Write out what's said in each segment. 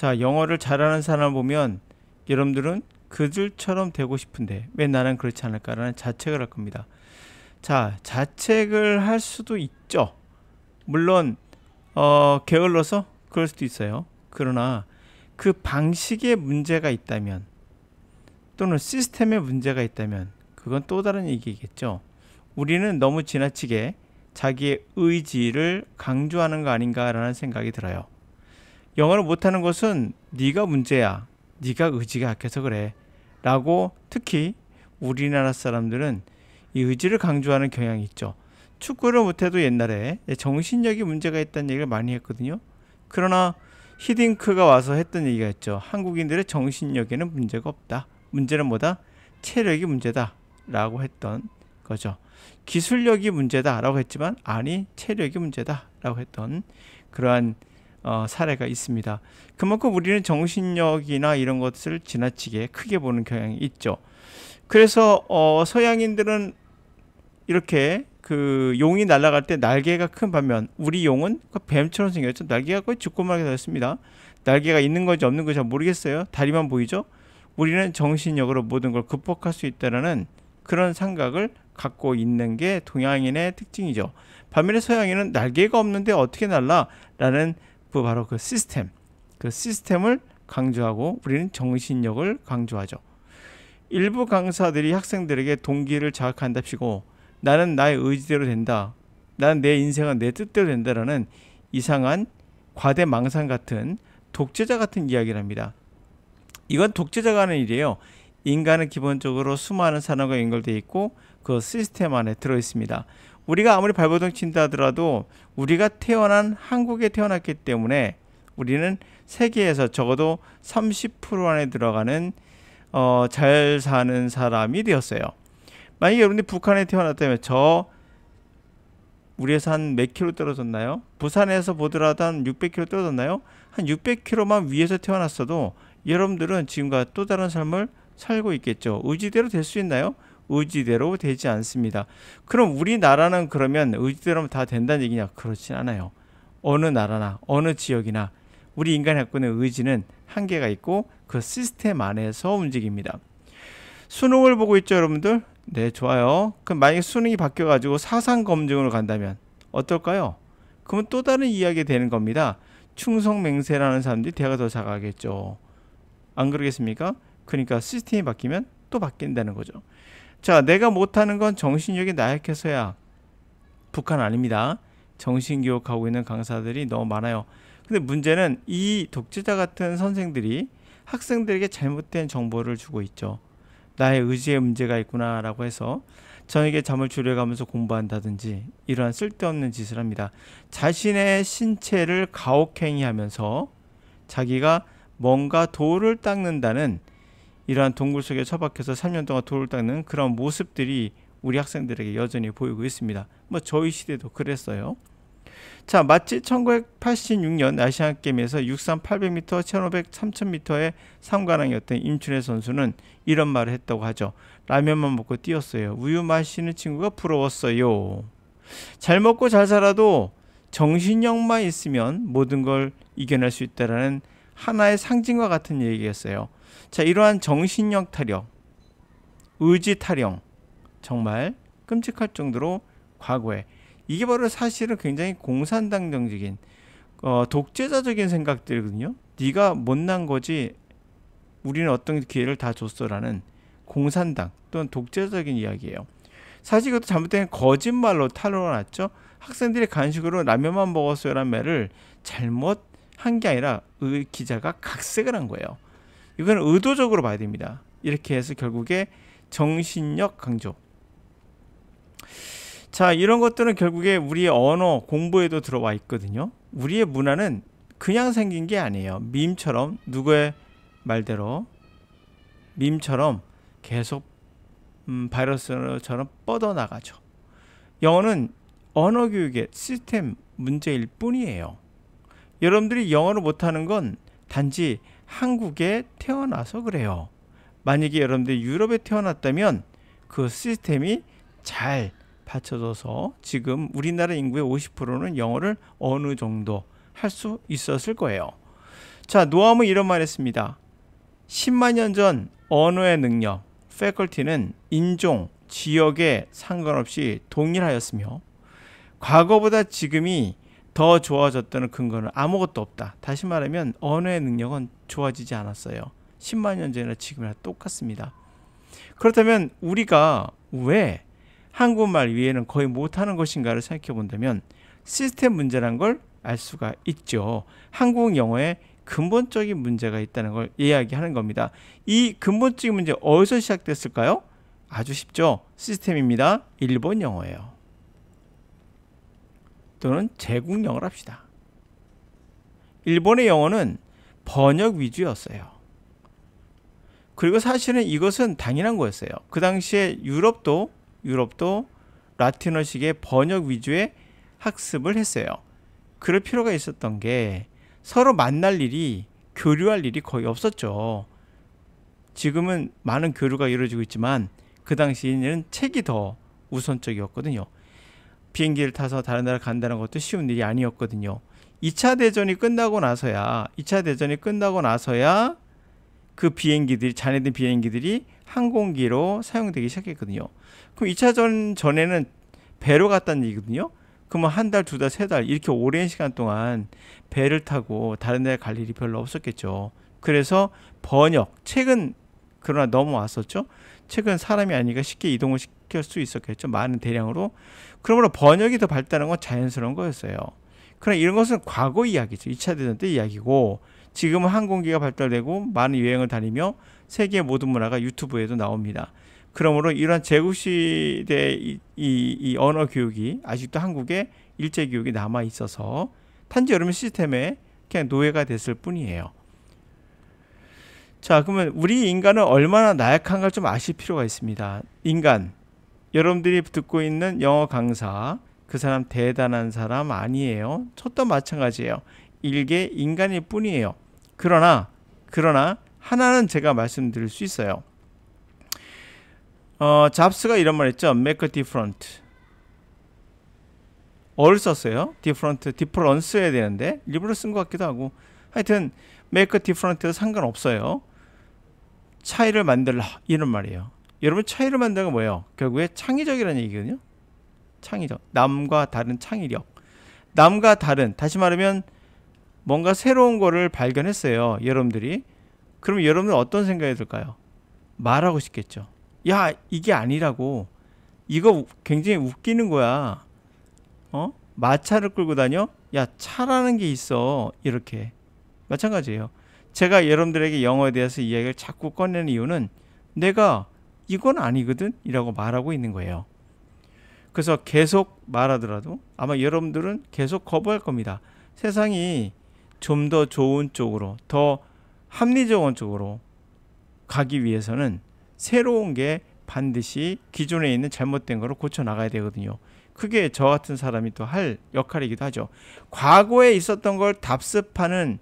자, 영어를 잘하는 사람을 보면 여러분들은 그들처럼 되고 싶은데 왜 나는 그렇지 않을까라는 자책을 할 겁니다. 자, 자책을 할 수도 있죠. 물론 게을러서 그럴 수도 있어요. 그러나 그 방식에 문제가 있다면 또는 시스템에 문제가 있다면 그건 또 다른 얘기겠죠. 우리는 너무 지나치게 자기의 의지를 강조하는 거 아닌가라는 생각이 들어요. 영어를 못하는 것은 네가 문제야. 네가 의지가 약해서 그래. 라고 특히 우리나라 사람들은 이 의지를 강조하는 경향이 있죠. 축구를 못해도 옛날에 정신력이 문제가 있다는 얘기를 많이 했거든요. 그러나 히딩크가 와서 했던 얘기가 있죠. 한국인들의 정신력에는 문제가 없다. 문제는 뭐다? 체력이 문제다. 라고 했던 거죠. 기술력이 문제다. 라고 했지만 아니 체력이 문제다. 라고 했던 그러한 사례가 있습니다. 그만큼 우리는 정신력이나 이런 것을 지나치게 크게 보는 경향이 있죠. 그래서 서양인들은 이렇게 그 용이 날아갈 때 날개가 큰 반면 우리 용은 뱀처럼 생겼죠. 날개가 거의 조그맣게 달렸습니다. 날개가 있는 건지 없는 건지 잘 모르겠어요. 다리만 보이죠. 우리는 정신력으로 모든 걸 극복할 수 있다는 그런 생각을 갖고 있는 게 동양인의 특징이죠. 반면에 서양인은 날개가 없는데 어떻게 날라? 라는 바로 그 시스템을 강조하고 우리는 정신력을 강조하죠. 일부 강사들이 학생들에게 동기를 자극한답시고 나는 나의 의지대로 된다. 나는 내 인생은 내 뜻대로 된다라는 이상한 과대망상 같은 독재자 같은 이야기를 합니다. 이건 독재자가 하는 일이에요. 인간은 기본적으로 수많은 산업과 연결되어 있고 그 시스템 안에 들어있습니다. 우리가 아무리 발버둥 친다 하더라도 우리가 태어난 한국에 태어났기 때문에 우리는 세계에서 적어도 30% 안에 들어가는 잘 사는 사람이 되었어요. 만약에 여러분들이 북한에 태어났다면 우리에서 한 몇 킬로 떨어졌나요? 부산에서 보더라도 한 600킬로 떨어졌나요? 한 600킬로만 위에서 태어났어도 여러분들은 지금과 또 다른 삶을 살고 있겠죠. 의지대로 될 수 있나요? 의지대로 되지 않습니다. 그럼 우리나라는 그러면 의지대로면 다 된다는 얘기냐? 그렇진 않아요. 어느 나라나 어느 지역이나 우리 인간이 갖고 있는 의지는 한계가 있고 그 시스템 안에서 움직입니다. 수능을 보고 있죠, 여러분들? 네, 좋아요. 그럼 만약에 수능이 바뀌어가지고 사상 검증으로 간다면 어떨까요? 그러면 또 다른 이야기 되는 겁니다. 충성맹세라는 사람들이 대가 더 잘하겠죠. 안 그러겠습니까? 그러니까 시스템이 바뀌면 또 바뀐다는 거죠. 자, 내가 못하는 건 정신력이 나약해서야. 북한 아닙니다. 정신교육하고 있는 강사들이 너무 많아요. 근데 문제는 이 독재자 같은 선생들이 학생들에게 잘못된 정보를 주고 있죠. 나의 의지에 문제가 있구나 라고 해서 저녁에 잠을 줄여가면서 공부한다든지 이러한 쓸데없는 짓을 합니다. 자신의 신체를 가혹행위하면서 자기가 뭔가 돌을 닦는다는 이러한 동굴 속에 처박혀서 3년 동안 돌을 닦는 그런 모습들이 우리 학생들에게 여전히 보이고 있습니다. 뭐 저희 시대도 그랬어요. 자, 마치 1986년 아시안게임에서 육상 800m, 1500, 3000m의 3관왕이었던 임춘혜 선수는 이런 말을 했다고 하죠. 라면만 먹고 뛰었어요. 우유 마시는 친구가 부러웠어요. 잘 먹고 잘 살아도 정신력만 있으면 모든 걸 이겨낼 수 있다는 하나의 상징과 같은 얘기였어요. 자, 이러한 정신력 타령, 의지 타령 정말 끔찍할 정도로 과거에 이게 바로 사실은 굉장히 공산당적인 독재자적인 생각들이거든요. 네가 못난 거지 우리는 어떤 기회를 다 줬어라는 공산당 또는 독재자적인 이야기예요. 사실 이것도 잘못된 거짓말로 탄로났죠. 학생들이 간식으로 라면만 먹었어요라는 말을 잘못한 게 아니라 기자가 각색을 한 거예요. 이건 의도적으로 봐야 됩니다. 이렇게 해서 결국에 정신력 강조. 자, 이런 것들은 결국에 우리의 언어 공부에도 들어와 있거든요. 우리의 문화는 그냥 생긴 게 아니에요. 밈처럼 누구의 말대로 밈처럼 계속 바이러스처럼 뻗어나가죠. 영어는 언어 교육의 시스템 문제일 뿐이에요. 여러분들이 영어를 못하는 건 단지 한국에 태어나서 그래요. 만약에 여러분들이 유럽에 태어났다면 그 시스템이 잘 받쳐져서 지금 우리나라 인구의 50%는 영어를 어느 정도 할 수 있었을 거예요. 자, 노함은 이런 말 했습니다. 10만 년 전 언어의 능력, faculty는 인종, 지역에 상관없이 동일하였으며 과거보다 지금이 더 좋아졌다는 근거는 아무것도 없다. 다시 말하면 언어의 능력은 좋아지지 않았어요. 10만 년 전이나 지금이나 똑같습니다. 그렇다면 우리가 왜 한국말 위에는 거의 못하는 것인가를 생각해 본다면 시스템 문제란 걸 알 수가 있죠. 한국 영어에 근본적인 문제가 있다는 걸 이야기하는 겁니다. 이 근본적인 문제 어디서 시작됐을까요? 아주 쉽죠. 시스템입니다. 일본 영어예요. 또는 제국 영어를 합시다. 일본의 영어는 번역 위주였어요. 그리고 사실은 이것은 당연한 거였어요. 그 당시에 유럽도 라틴어식의 번역 위주의 학습을 했어요. 그럴 필요가 있었던 게 서로 만날 일이, 교류할 일이 거의 없었죠. 지금은 많은 교류가 이루어지고 있지만 그 당시에는 책이 더 우선적이었거든요. 비행기를 타서 다른 나라 간다는 것도 쉬운 일이 아니었거든요. 2차 대전이 끝나고 나서야 그 비행기들이, 잔해된 비행기들이 항공기로 사용되기 시작했거든요. 그럼 2차 전 전에는 배로 갔다는 얘기거든요. 그러면 한 달, 두 달, 세 달 이렇게 오랜 시간 동안 배를 타고 다른 데에 갈 일이 별로 없었겠죠. 그래서 번역, 책은 그러나 넘어왔었죠. 책은 사람이 아니니까 쉽게 이동을 시킬 수 있었겠죠. 많은 대량으로. 그러므로 번역이 더 발달한 건 자연스러운 거였어요. 그러나 이런 것은 과거 이야기죠. 2차 대전 때 이야기고 지금은 항공기가 발달되고 많은 여행을 다니며 세계 모든 문화가 유튜브에도 나옵니다. 그러므로 이러한 제국시대의 이 언어 교육이 아직도 한국에 일제 교육이 남아 있어서 단지 여러분 시스템에 그냥 노예가 됐을 뿐이에요. 자, 그러면 우리 인간은 얼마나 나약한가 좀 아실 필요가 있습니다. 인간, 여러분들이 듣고 있는 영어 강사, 그 사람 대단한 사람 아니에요. 저도 마찬가지예요. 일개 인간일 뿐이에요. 그러나 하나는 제가 말씀드릴 수 있어요. 잡스가 이런 말 했죠. Make a difference. 어를 썼어요. difference 써야 되는데 일부러 쓴 것 같기도 하고. 하여튼 make a difference도 상관없어요. 차이를 만들라 이런 말이에요. 여러분 차이를 만드는 건 뭐예요? 결국에 창의적이라는 얘기거든요. 창의적. 남과 다른 창의력. 남과 다른, 다시 말하면 뭔가 새로운 거를 발견했어요. 여러분들이. 그러면 여러분들 어떤 생각이 들까요? 말하고 싶겠죠. 야, 이게 아니라고. 이거 굉장히 웃기는 거야. 마차를 끌고 다녀? 야, 차라는 게 있어. 이렇게. 마찬가지예요. 제가 여러분들에게 영어에 대해서 이야기를 자꾸 꺼내는 이유는 내가 이건 아니거든? 이라고 말하고 있는 거예요. 그래서 계속 말하더라도 아마 여러분들은 계속 거부할 겁니다. 세상이 좀 더 좋은 쪽으로, 더 합리적인 쪽으로 가기 위해서는 새로운 게 반드시 기존에 있는 잘못된 거를 고쳐 나가야 되거든요. 그게 저 같은 사람이 또 할 역할이기도 하죠. 과거에 있었던 걸 답습하는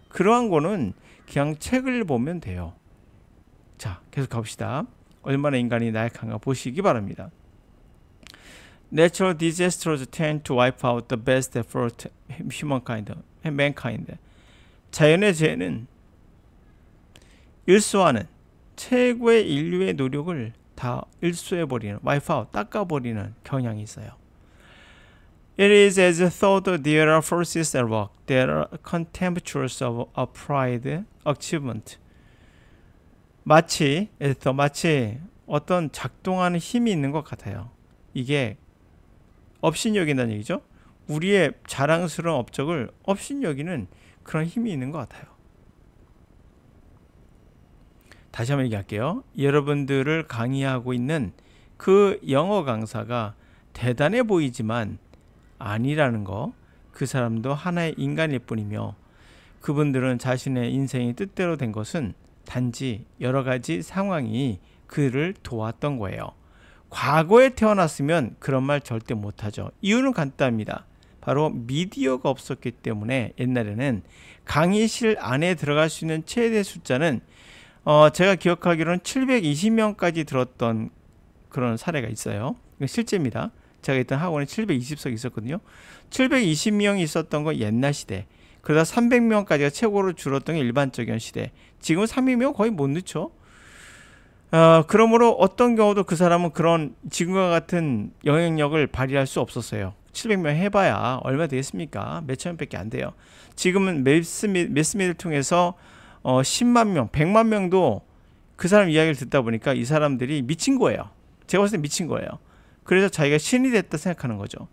그러한 거는 그냥 책을 보면 돼요. 자, 계속 가봅시다. 얼마나 인간이 나약한가 보시기 바랍니다. Natural disasters tend to wipe out the best effort mankind. 자연의 재해는 일소하는 최고의 인류의 노력을 다 일소해버리는, wipe out, 닦아버리는 경향이 있어요. It is as though there are forces at work that are contemptuous of applied achievement. 마치 어떤 작동하는 힘이 있는 것 같아요. 이게 업신여긴다는 얘기죠. 우리의 자랑스러운 업적을 업신여기는 그런 힘이 있는 것 같아요. 다시 한번 얘기할게요. 여러분들을 강의하고 있는 그 영어 강사가 대단해 보이지만 아니라는 거, 그 사람도 하나의 인간일 뿐이며 그분들은 자신의 인생이 뜻대로 된 것은 단지 여러 가지 상황이 그를 도왔던 거예요. 과거에 태어났으면 그런 말 절대 못하죠. 이유는 간단합니다. 바로 미디어가 없었기 때문에 옛날에는 강의실 안에 들어갈 수 있는 최대 숫자는 제가 기억하기로는 720명까지 들었던 그런 사례가 있어요. 이건 실제입니다. 제가 있던 학원에 720석이 있었거든요. 720명이 있었던 건 옛날 시대. 그러다 300명까지가 최고로 줄었던 게 일반적인 시대. 지금은 300명 거의 못 넣죠. 그러므로 어떤 경우도 그 사람은 그런 지금과 같은 영향력을 발휘할 수 없었어요. 700명 해봐야 얼마 되겠습니까? 몇천 명밖에 안 돼요. 지금은 매스미디어를 통해서 10만 명, 100만 명도 그 사람 이야기를 듣다 보니까 이 사람들이 미친 거예요. 제가 봤을 때 미친 거예요. 그래서 자기가 신이 됐다 생각하는 거죠.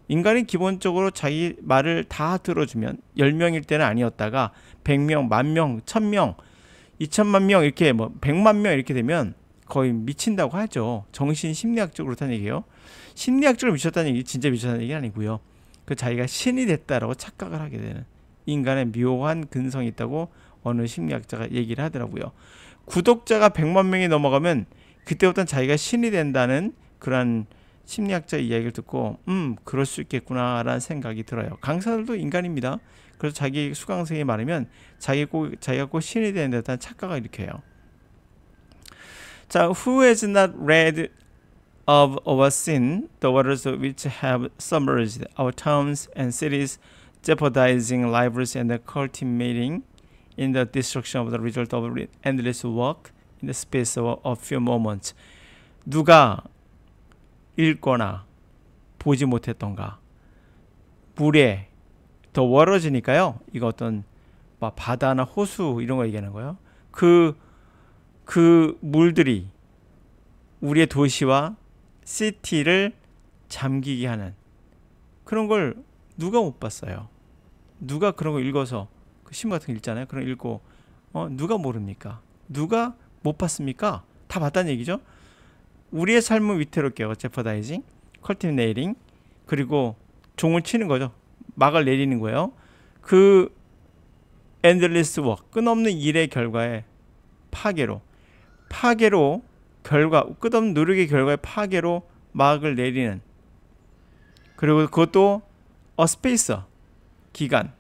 인간이 기본적으로 자기 말을 다 들어주면 10명일 때는 아니었다가 100명, 10,000명, 1000명, 2천만 명 이렇게 뭐 100만 명 이렇게 되면 거의 미친다고 하죠. 정신 심리학적으로 그렇다는 얘기예요. 심리학적으로 미쳤다는 얘기, 진짜 미쳤다는 얘기는 아니고요. 그 자기가 신이 됐다라고 착각을 하게 되는 인간의 묘한 근성이 있다고 어느 심리학자가 얘기를 하더라고요. 구독자가 100만 명이 넘어가면 그때부터는 자기가 신이 된다는 그런 심리학자 이야기를 듣고 그럴 수 있겠구나 라는 생각이 들어요. 강사들도 인간입니다. 그래서 자기 수강생이 많으면 자기가 꼭 신이 되는 듯한 착각을 일으켜요. 자, who has not read of or seen the waters which have submerged our towns and cities, jeopardizing lives and culminating in the destruction of the result of endless work in the space of a few moments. 누가 읽거나 보지 못했던가. 물에 더 월어지니까요. 이거 어떤 바다나 호수 이런 거 얘기하는 거예요. 그 물들이 우리의 도시와 시티를 잠기게 하는 그런 걸 누가 못 봤어요. 누가 그런 거 읽어서 그 신문 같은 거 읽잖아요. 그런 거 읽고 누가 모릅니까? 누가 못 봤습니까? 다 봤다는 얘기죠. 우리의 삶은 위태롭게요. 제퍼다이징, 컬티네이팅, 그리고 종을 치는 거죠. 막을 내리는 거예요. 그 엔들리스 워크, 끝없는 일의 결과에 파괴로 끝없는 노력의 결과에 파괴로 막을 내리는, 그리고 그것도 스페이스, 기간,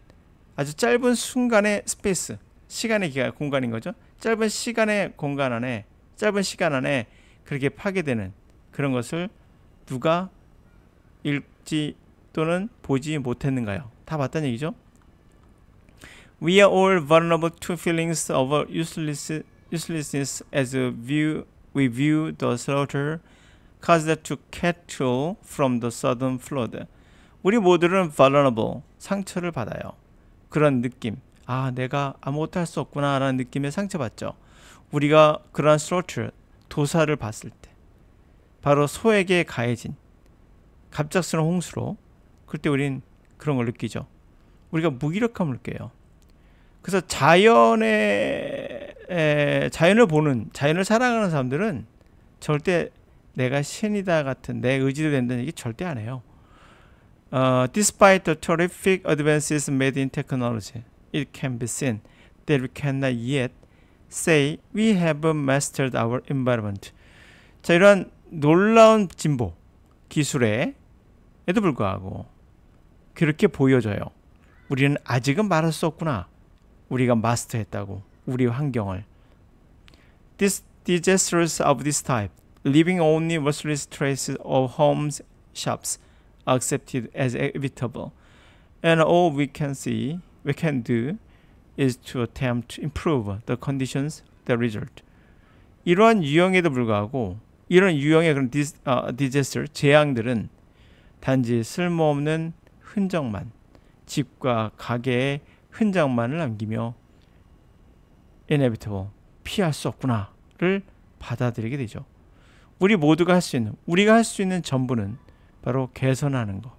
아주 짧은 순간의 스페이스, 시간의 기간, 공간인 거죠. 짧은 시간의 공간 안에, 짧은 시간 안에 그렇게 파괴되는 그런 것을 누가 읽지 또는 보지 못했는가요? 다 봤다는 얘기죠. We are all vulnerable to feelings of uselessness as we view the slaughter caused to cattle from the sudden flood. 우리 모두는 vulnerable, 상처를 받아요. 그런 느낌, 내가 아무것도 할 수 없구나 라는 느낌에 상처받죠. 우리가 그러한 slaughter, 도사를 봤을 때, 바로 소에게 가해진 갑작스러운 홍수로, 그때 우린 그런 걸 느끼죠. 우리가 무기력함을 느껴요. 그래서 자연을 보는, 자연을 사랑하는 사람들은 절대 내가 신이다 같은, 내 의지도 된다는 얘기 절대 안 해요. Despite the terrific advances made in technology, it can be seen that we cannot yet say we have mastered our environment. 자, 이러한 놀라운 진보, 기술에도 불구하고 그렇게 보여져요. 우리는 아직은 말할 수 없구나. 우리가 마스터했다고, 우리 환경을. These disasters of this type, leaving only worthless traces of homes, shops, are accepted as inevitable. And all we can do is to attempt to improve the conditions that result. 이러한 유형에도 불구하고 이런 유형의 그런 디제스터, 재앙들은 단지 쓸모없는 흔적만, 집과 가게의 흔적만을 남기며 inevitable, 피할 수 없구나를 받아들이게 되죠. 우리가 할 수 있는 전부는 바로 개선하는 것.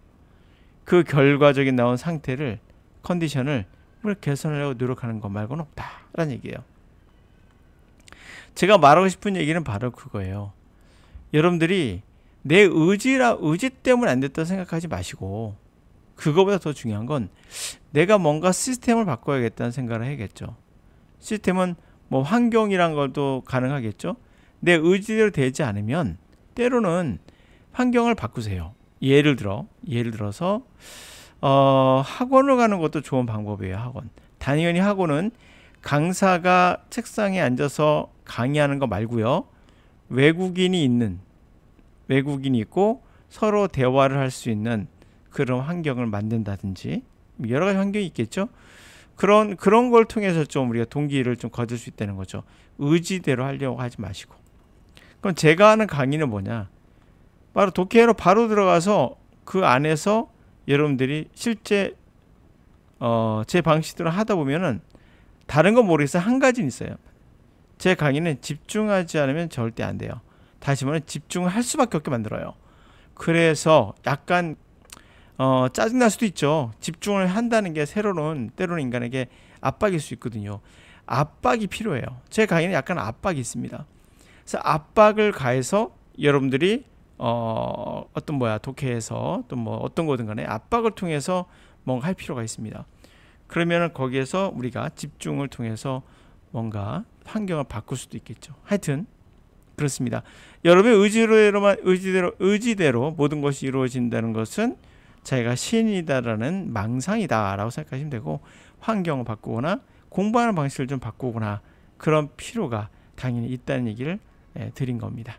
그 결과적인 나온 상태를, 컨디션을 우리가 개선하려고 노력하는 것 말고는 없다라는 얘기예요. 제가 말하고 싶은 얘기는 바로 그거예요. 여러분들이 내 의지 때문에 안 됐다고 생각하지 마시고, 그거보다 더 중요한 건 내가 뭔가 시스템을 바꿔야겠다는 생각을 해야겠죠. 시스템은 뭐 환경이란 것도 가능하겠죠. 내 의지대로 되지 않으면 때로는 환경을 바꾸세요. 예를 들어서 학원을 가는 것도 좋은 방법이에요. 학원. 당연히 학원은 강사가 책상에 앉아서 강의하는 거 말고요. 외국인이 있고 서로 대화를 할 수 있는 그런 환경을 만든다든지, 여러 가지 환경이 있겠죠. 그런 걸 통해서 좀 우리가 동기를 좀 거둘 수 있다는 거죠. 의지대로 하려고 하지 마시고. 그럼 제가 하는 강의는 뭐냐? 바로 독해로 바로 들어가서 그 안에서 여러분들이 실제 제 방식대로 하다 보면은 다른 건 모르겠어요. 한 가지는 있어요. 제 강의는 집중하지 않으면 절대 안 돼요. 다시 말하면 집중을 할 수밖에 없게 만들어요. 그래서 약간 짜증날 수도 있죠. 집중을 한다는 게 때로는 인간에게 압박일 수 있거든요. 압박이 필요해요. 제 강의는 약간 압박이 있습니다. 그래서 압박을 가해서 여러분들이 독해에서 또 뭐 어떤 거든 간에 압박을 통해서 뭔가 할 필요가 있습니다. 그러면은 거기에서 우리가 집중을 통해서 뭔가 환경을 바꿀 수도 있겠죠. 하여튼 그렇습니다. 여러분의 의지대로 모든 것이 이루어진다는 것은 자기가 신이다라는 망상이다라고 생각하시면 되고, 환경을 바꾸거나 공부하는 방식을 좀 바꾸거나 그런 필요가 당연히 있다는 얘기를 드린 겁니다.